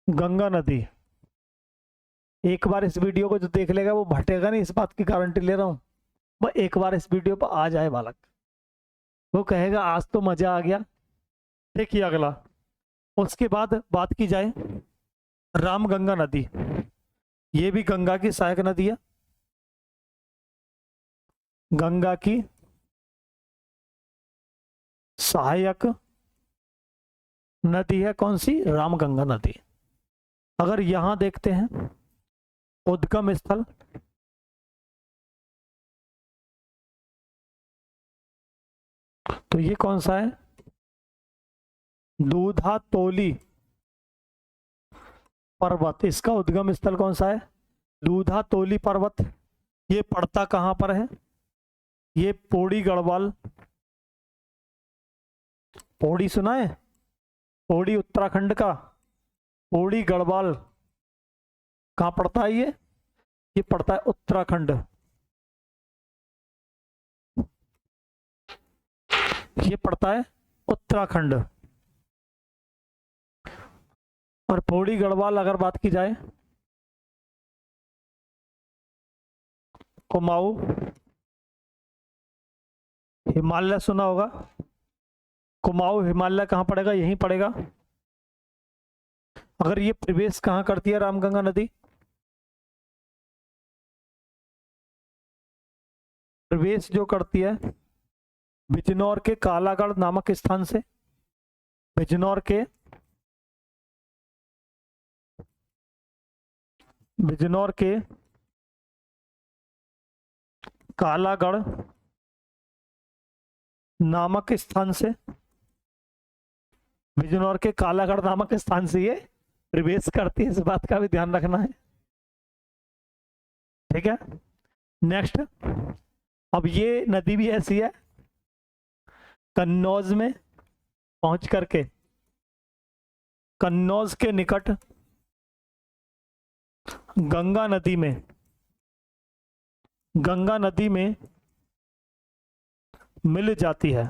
गंगा नदी। एक बार इस वीडियो को जो देख लेगा वो भटेगा नहीं, इस बात की गारंटी ले रहा हूं। वह एक बार इस वीडियो पर आ जाए बालक, वो कहेगा आज तो मजा आ गया। देखिए अगला, उसके बाद बात की जाए रामगंगा नदी। ये भी गंगा की सहायक नदी है। गंगा की सहायक नदी है कौन सी? रामगंगा नदी। अगर यहां देखते हैं उद्गम स्थल, तो ये कौन सा है? दूधातोली पर्वत। इसका उद्गम स्थल कौन सा है? दूधातोली पर्वत। ये पड़ता कहां पर है? ये पौड़ी गढ़वाल। पौड़ी सुना है? पौड़ी उत्तराखंड का पौड़ी गढ़वाल कहां पड़ता है? ये पड़ता है उत्तराखंड। ये पड़ता है उत्तराखंड। और पौड़ी गढ़वाल अगर बात की जाए, कुमाऊं हिमालय सुना होगा। कुमाऊं हिमालय कहां पड़ेगा? यहीं पड़ेगा। अगर ये प्रवेश कहां करती है रामगंगा नदी? प्रवेश जो करती है बिजनौर के कालागढ़ नामक स्थान से। बिजनौर के कालागढ़ नामक स्थान से। बिजनौर के कालागढ़ नामक स्थान से ये प्रवेश करती है, इस बात का भी ध्यान रखना है। ठीक है, नेक्स्ट। अब ये नदी भी ऐसी है, कन्नौज में पहुंच करके, कन्नौज के निकट गंगा नदी में मिल जाती है।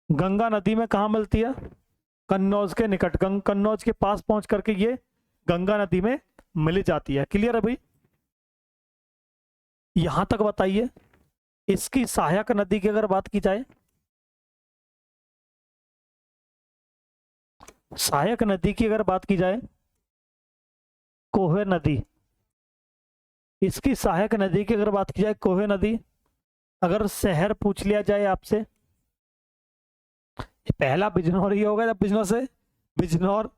गंगा नदी में कहा मिलती है? कन्नौज के निकट, कन्नौज के पास पहुंच करके ये गंगा नदी में मिल जाती है। क्लियर है भाई? यहां तक बताइए। इसकी सहायक नदी की अगर बात की जाए, सहायक नदी की अगर बात की जाए, कोहे नदी। इसकी सहायक नदी की अगर बात की जाए, कोहे नदी। अगर शहर पूछ लिया जाए आपसे, पहला बिजनौर ही होगा। जब बिजनौर से बिजनौर,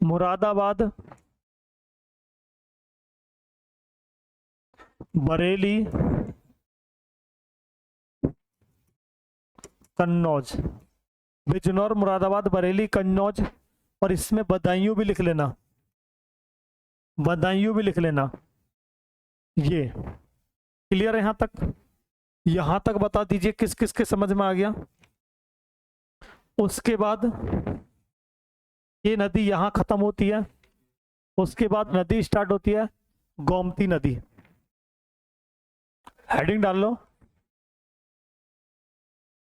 मुरादाबाद, बरेली, कन्नौज। बिजनौर, मुरादाबाद, बरेली, कन्नौज। और इसमें बदायूं भी लिख लेना, बदायूं भी लिख लेना। ये क्लियर है यहां तक? यहां तक बता दीजिए किस किस के समझ में आ गया। उसके बाद ये नदी यहां खत्म होती है। उसके बाद नदी स्टार्ट होती है गोमती नदी। हेडिंग डाल लो,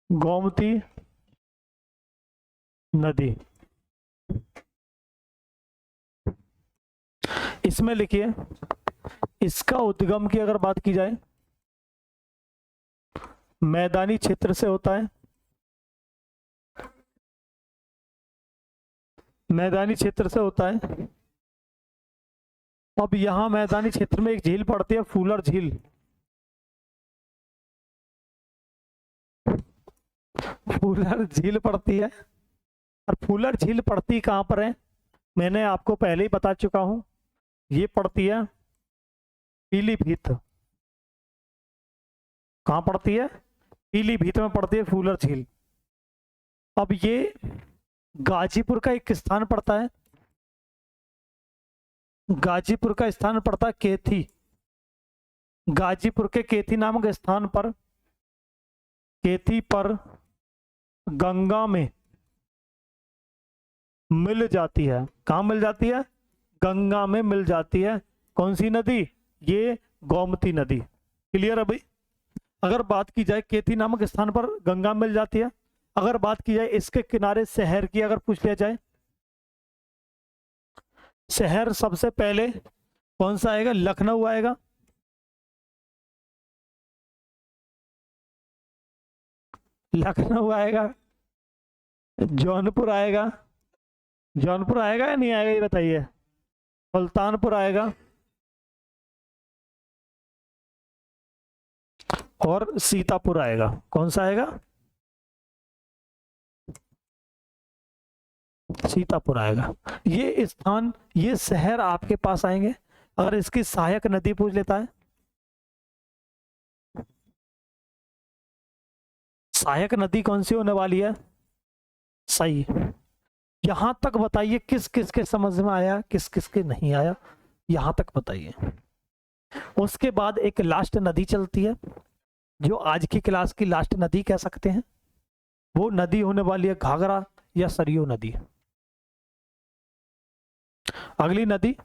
गोमती नदी। इसमें लिखिए, इसका उद्गम की अगर बात की जाए, मैदानी क्षेत्र से होता है। मैदानी क्षेत्र से होता है। अब यहां मैदानी क्षेत्र में एक झील पड़ती है, फूलर झील। फूलर झील पड़ती है। और फूलर झील पड़ती कहाँ पर है? मैंने आपको पहले ही बता चुका हूं, ये पड़ती है पीलीभीत। कहाँ पड़ती है? पीलीभीत में पड़ती है फूलर झील। अब ये गाजीपुर का एक स्थान पड़ता है, गाजीपुर का स्थान पड़ता है केथी। गाजीपुर के केथी नामक स्थान पर, केथी पर गंगा में मिल जाती है। कहाँ मिल जाती है? गंगा में मिल जाती है। कौन सी नदी? ये गोमती नदी। क्लियर है भाई? अगर बात की जाए केथी नामक स्थान पर गंगा मिल जाती है, अगर बात की जाए इसके किनारे शहर की, अगर पूछ लिया जाए शहर, सबसे पहले कौन सा आएगा? लखनऊ आएगा। लखनऊ आएगा, जौनपुर आएगा। जौनपुर आएगा या नहीं आएगा ये बताइए? सुल्तानपुर आएगा और सीतापुर आएगा। कौन सा आएगा? सीतापुर आएगा। ये स्थान, ये शहर आपके पास आएंगे। अगर इसकी सहायक नदी पूछ लेता है, सहायक नदी कौन सी होने वाली है? सही। यहां तक बताइए किस किस के समझ में आया, किस किस के नहीं आया, यहां तक बताइए। उसके बाद एक लास्ट नदी चलती है, जो आज की क्लास की लास्ट नदी कह सकते हैं। वो नदी होने वाली है घाघरा या सरयू नदी। अगली नदी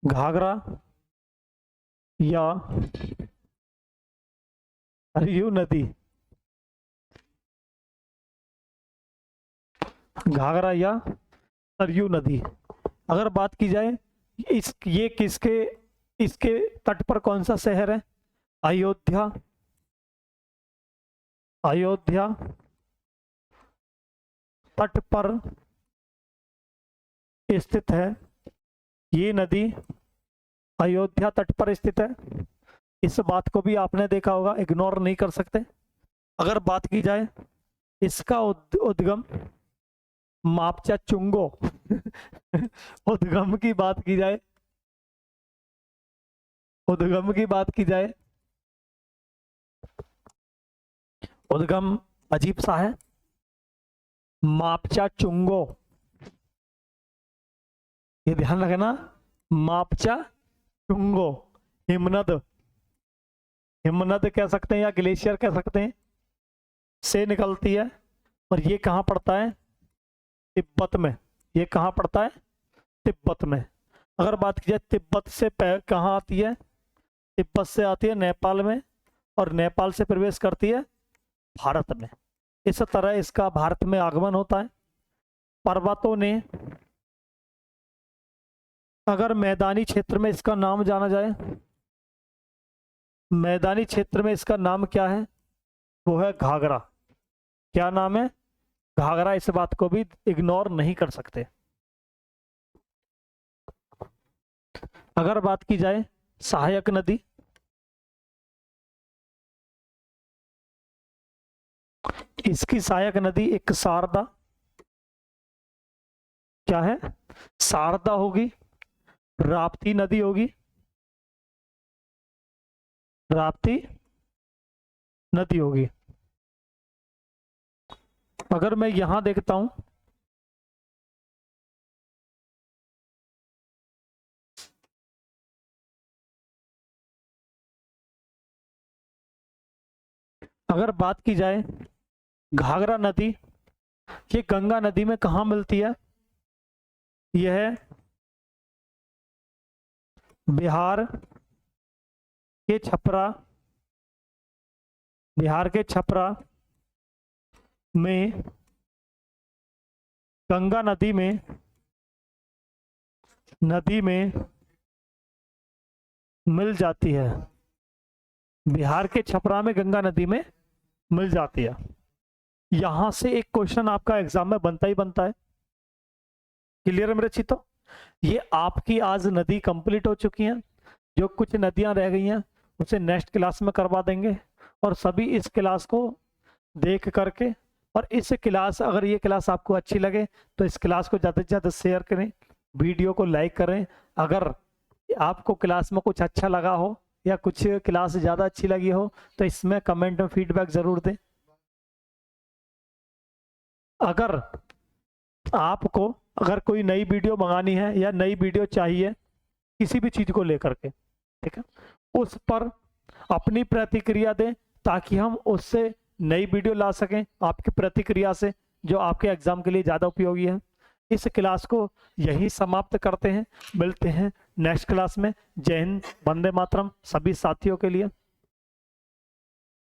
घाघरा या सरयू नदी। घाघरा या सरयू नदी। अगर बात की जाए ये किसके, इसके तट पर कौन सा शहर है? अयोध्या। अयोध्या तट पर स्थित है ये नदी। अयोध्या तट पर स्थित है। इस बात को भी आपने देखा होगा, इग्नोर नहीं कर सकते। अगर बात की जाए इसका उद्गम मापचा चुंगो उद्गम की बात की जाए, उद्गम की बात की जाए, उद्गम अजीब सा है, मापचा चुंगो। ये ध्यान रखना, मापचा चुंगो। हिमनद, हिमनद कह सकते हैं या ग्लेशियर कह सकते हैं, से निकलती है। और ये कहाँ पड़ता है? तिब्बत में। ये कहाँ पड़ता है? तिब्बत में। अगर बात की जाए तिब्बत से कहाँ आती है? तिब्बत से आती है नेपाल में, और नेपाल से प्रवेश करती है भारत में। इस तरह इसका भारत में आगमन होता है। पर्वतों ने, अगर मैदानी क्षेत्र में इसका नाम जाना जाए, मैदानी क्षेत्र में इसका नाम क्या है? वो है घाघरा। क्या नाम है? घाघरा। इस बात को भी इग्नोर नहीं कर सकते। अगर बात की जाए सहायक नदी, इसकी सहायक नदी एक शारदा। क्या है? शारदा होगी। राप्ती नदी होगी, राप्ती नदी होगी। अगर मैं यहां देखता हूं, अगर बात की जाए घाघरा नदी, ये गंगा नदी में कहाँ मिलती है? यह बिहार के छपरा, बिहार के छपरा में गंगा नदी में, नदी में मिल जाती है। बिहार के छपरा में गंगा नदी में मिल जाती है। यहां से एक क्वेश्चन आपका एग्जाम में बनता ही बनता है। क्लियर है मेरे चित्तों? ये आपकी आज नदी कंप्लीट हो चुकी है। जो कुछ नदियां रह गई हैं उसे नेक्स्ट क्लास में करवा देंगे, और सभी इस क्लास को देख करके, और इस क्लास, अगर ये क्लास आपको अच्छी लगे तो इस क्लास को ज़्यादा से ज़्यादा शेयर करें, वीडियो को लाइक करें। अगर आपको क्लास में कुछ अच्छा लगा हो या कुछ क्लास ज़्यादा अच्छी लगी हो तो इसमें कमेंट में फीडबैक ज़रूर दें। अगर आपको अगर कोई नई वीडियो मंगानी है या नई वीडियो चाहिए किसी भी चीज़ को लेकर के, ठीक है, उस पर अपनी प्रतिक्रिया दें ताकि हम उससे नई वीडियो ला सकें आपकी प्रतिक्रिया से, जो आपके एग्जाम के लिए ज़्यादा उपयोगी है। इस क्लास को यही समाप्त करते हैं, मिलते हैं नेक्स्ट क्लास में। जय हिंद, वंदे मातरम सभी साथियों के लिए।